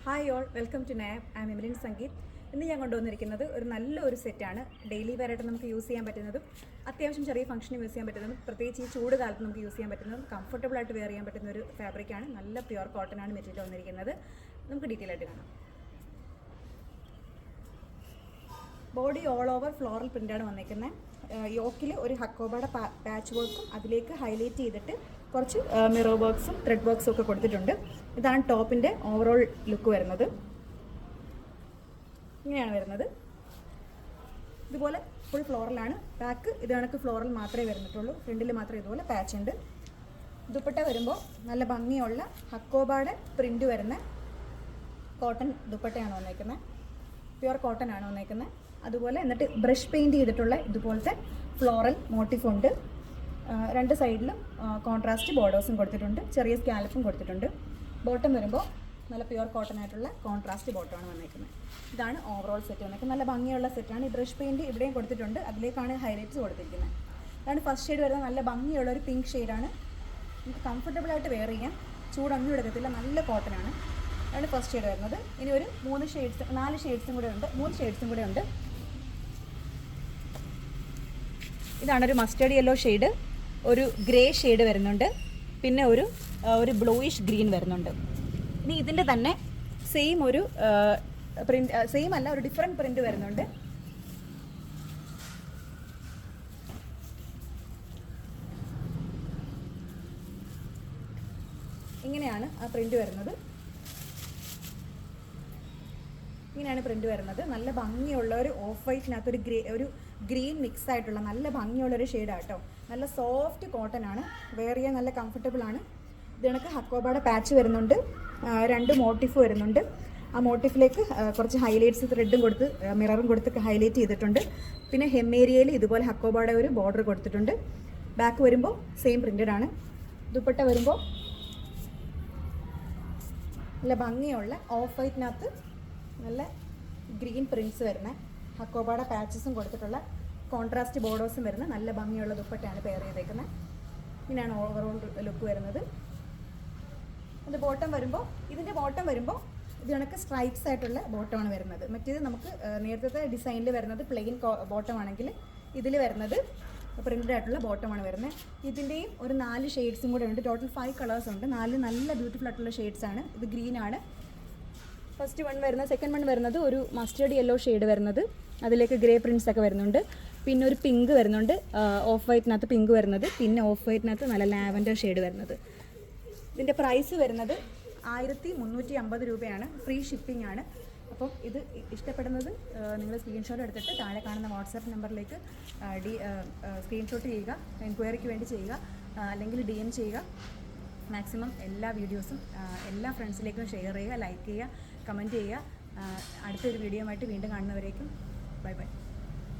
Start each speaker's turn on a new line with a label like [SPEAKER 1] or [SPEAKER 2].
[SPEAKER 1] Hi all, welcome to നാബ്. I am Emilin Sangeeth. ഇന്ന് ഞാൻ കൊണ്ടുവന്നിരിക്കുന്നത് ഒരു നല്ലൊരു സെറ്റാണ്. ഡെയിലി വെയറായിട്ട് നമുക്ക് യൂസ് ചെയ്യാൻ പറ്റുന്നതും അത്യാവശ്യം ചെറിയ ഫംഗ്ഷന് യൂസ് ചെയ്യാൻ പറ്റുന്നതും പ്രത്യേകിച്ച് ഈ ചൂട് കാലത്ത് നമുക്ക് യൂസ് ചെയ്യാൻ പറ്റുന്നതും കംഫർട്ടബിളായിട്ട് വെയർ ചെയ്യാൻ പറ്റുന്ന ഒരു ഫാബ്രിക്കാണ്. നല്ല പ്യുവർ കോട്ടനാണ് മെറ്റീരിയൽ വന്നിരിക്കുന്നത്. നമുക്ക് ഡീറ്റെയിൽ ആയിട്ട് കാണാം. ബോഡി ഓൾ ഓവർ ഫ്ലോറൽ പ്രിൻ്റാണ് വന്നിരിക്കുന്നത്. യോക്കിൽ ഒരു ഹക്കോബയുടെ പാച്ച് വർക്കും അതിലേക്ക് ഹൈലൈറ്റ് ചെയ്തിട്ട് കുറച്ച് മിറർ വർക്ക്സും ത്രെഡ് വർക്ക്സും ഒക്കെ കൊടുത്തിട്ടുണ്ട്. ഇതാണ് ടോപ്പിൻ്റെ ഓവറോൾ ലുക്ക് വരുന്നത്. ഇങ്ങനെയാണ് വരുന്നത്. ഇതുപോലെ ഫുൾ ഫ്ലോറലാണ്. ബാക്ക് ഇത് കണക്ക് ഫ്ലോറൽ മാത്രമേ വരുന്നിട്ടുള്ളൂ. ഫ്രണ്ടിൽ മാത്രമേ ഇതുപോലെ പാച്ച് ഉണ്ട്. ദുപ്പട്ട വരുമ്പോൾ നല്ല ഭംഗിയുള്ള ഹക്കോബയുടെ പ്രിൻ്റ് വരുന്ന കോട്ടൺ ദുപ്പട്ടയാണ് വന്നേക്കുന്നത്. പ്യുവർ കോട്ടൺ ആണ് വന്നേക്കുന്നത്. അതുപോലെ എന്നിട്ട് ബ്രഷ് പെയിൻറ്റ് ചെയ്തിട്ടുള്ള ഇതുപോലത്തെ ഫ്ലോറൽ മോട്ടീഫ് ഉണ്ട്. രണ്ട് സൈഡിലും കോൺട്രാസ്റ്റ് ബോർഡേഴ്സും കൊടുത്തിട്ടുണ്ട്. ചെറിയ സ്കാലപ്പും കൊടുത്തിട്ടുണ്ട്. ബോട്ടം വരുമ്പോൾ നല്ല പ്യുവർ കോട്ടൺ ആയിട്ടുള്ള കോൺട്രാസ്റ്റ് ബോട്ടമാണ് വന്നേക്കുന്നത്. ഇതാണ് ഓവറോൾ സെറ്റ് വന്നേക്കുന്നത്. നല്ല ഭംഗിയുള്ള സെറ്റാണ്. ഈ ബ്രഷ് പെയിൻറ്റ് ഇവിടെയും കൊടുത്തിട്ടുണ്ട്. അതിലേക്കാണ് ഹൈലൈറ്റ്സ് കൊടുത്തിരിക്കുന്നത്. ഇതാണ് ഫസ്റ്റ് ഷെയ്ഡ് വരുന്നത്. നല്ല ഭംഗിയുള്ള ഒരു പിങ്ക് ഷെയ്ഡാണ്. നമുക്ക് കംഫർട്ടബിളായിട്ട് വെയർ ചെയ്യാം. ചൂടൊന്നും എടുക്കത്തില്ല. നല്ല കോട്ടനാണ്. അതാണ് ഫസ്റ്റ് ഷെയ്ഡ് വരുന്നത്. ഇനി ഒരു 4 ഷെയ്ഡ്സും കൂടെ ഉണ്ട്. 3 ഷെയ്ഡ്സും കൂടെ ഉണ്ട്. ഇതാണൊരു മസ്റ്റേർഡ് യെല്ലോ ഷെയ്ഡ്, ഒരു ഗ്രേ ഷെയ്ഡ് വരുന്നുണ്ട്, പിന്നെ ഒരു ബ്ലൂയിഷ് ഗ്രീൻ വരുന്നുണ്ട്. ഇനി ഇതിൻ്റെ തന്നെ സെയിം ഒരു പ്രിൻ്റ്, സെയിം അല്ല, ഒരു ഡിഫറെൻറ്റ് പ്രിൻ്റ് വരുന്നുണ്ട്. ഇങ്ങനെയാണ് ആ പ്രിൻ്റ് വരുന്നത്. ഇങ്ങനെയാണ് പ്രിൻ്റ് വരുന്നത്. നല്ല ഭംഗിയുള്ള ഒരു ഓഫ് വൈറ്റിനകത്ത് ഒരു ഗ്രീൻ മിക്സ് ആയിട്ടുള്ള നല്ല ഭംഗിയുള്ളൊരു ഷെയ്ഡാണ് കേട്ടോ. നല്ല സോഫ്റ്റ് കോട്ടൺ ആണ്. വെയർ ചെയ്യാൻ നല്ല കംഫർട്ടബിൾ ആണ്. ഇത് കണക്ക് ഹക്കോബയുടെ പാച്ച് വരുന്നുണ്ട്. 2 മോട്ടീഫ് വരുന്നുണ്ട്. ആ മോട്ടീഫിലേക്ക് കുറച്ച് ഹൈലൈറ്റ്സ് ത്രെഡും കൊടുത്ത് മിററും കൊടുത്ത് ഹൈലൈറ്റ് ചെയ്തിട്ടുണ്ട്. പിന്നെ ഹെം ഏരിയയിൽ ഇതുപോലെ ഹക്കോബയുടെ ഒരു ബോർഡർ കൊടുത്തിട്ടുണ്ട്. ബാക്ക് വരുമ്പോൾ സെയിം പ്രിൻ്റഡ് ആണ്. ദുപ്പട്ട വരുമ്പോൾ നല്ല ഭംഗിയുള്ള ഓഫ് വൈറ്റിനകത്ത് നല്ല ഗ്രീൻ പ്രിൻറ്റ്സ് വരുന്ന ഹക്കോബയുടെ പാച്ചസും കൊടുത്തിട്ടുള്ള കോൺട്രാസ്റ്റ് ബോർഡേഴ്സും വരുന്ന നല്ല ഭംഗിയുള്ള ദുപ്പട്ടയാണ് പെയർ ചെയ്തേക്കുന്നത്. ഇങ്ങനെയാണ് ഓവറോൾ ലുക്ക് വരുന്നത്. ഇതിൻ്റെ ബോട്ടം വരുമ്പോൾ ഇത് കണക്ക് സ്ട്രൈപ്സ് ആയിട്ടുള്ള ബോട്ടമാണ് വരുന്നത്. മറ്റേത് നമുക്ക് നേരത്തെ ഡിസൈനിൽ വരുന്നത് പ്ലെയിൻ ബോട്ടം ആണെങ്കിൽ ഇതിൽ വരുന്നത് പ്രിൻ്റഡ് ആയിട്ടുള്ള ബോട്ടമാണ് വരുന്നത്. ഇതിൻ്റെയും ഒരു 4 ഷെയ്ഡ്സും കൂടെ ഉണ്ട്. ടോട്ടൽ 5 കളേഴ്സ് ഉണ്ട്. 4 നല്ല ബ്യൂട്ടിഫുൾ ആയിട്ടുള്ള ഷെയ്ഡ്സാണ്. ഇത് ഗ്രീനാണ് ഫസ്റ്റ് വൺ വരുന്നത്. സെക്കൻഡ് വൺ വരുന്നത് ഒരു മസ്റ്റേർഡ് യെല്ലോ ഷെയ്ഡ് വരുന്നത്. അതിലേക്ക് ഗ്രേ പ്രിൻറ്റ്സ് ഒക്കെ വരുന്നുണ്ട്. പിന്നെ ഒരു പിങ്ക് വരുന്നുണ്ട്, ഓഫ് വൈറ്റിനകത്ത് പിങ്ക് വരുന്നത്. പിന്നെ ഓഫ് വൈറ്റിനകത്ത് നല്ല ലാവൻഡർ ഷെയ്ഡ് വരുന്നത്. ഇതിൻ്റെ പ്രൈസ് വരുന്നത് 1350 രൂപയാണ്. ഫ്രീ ഷിപ്പിംഗ് ആണ്. അപ്പം ഇത് ഇഷ്ടപ്പെടുന്നത് നിങ്ങൾ സ്ക്രീൻഷോട്ട് എടുത്തിട്ട് താഴെ കാണുന്ന വാട്സാപ്പ് നമ്പറിലേക്ക് സ്ക്രീൻഷോട്ട് ചെയ്യുക. എൻക്വയറിക്ക് വേണ്ടി ചെയ്യുക, അല്ലെങ്കിൽ DM ചെയ്യുക. മാക്സിമം എല്ലാ വീഡിയോസും എല്ലാ ഫ്രണ്ട്സിലേക്കും ഷെയർ ചെയ്യുക, ലൈക്ക് ചെയ്യുക, കമൻറ്റ് ചെയ്യുക. അടുത്തൊരു വീഡിയോ ആയിട്ട് വീണ്ടും കാണുന്നവരേക്കും ബൈ ബൈ.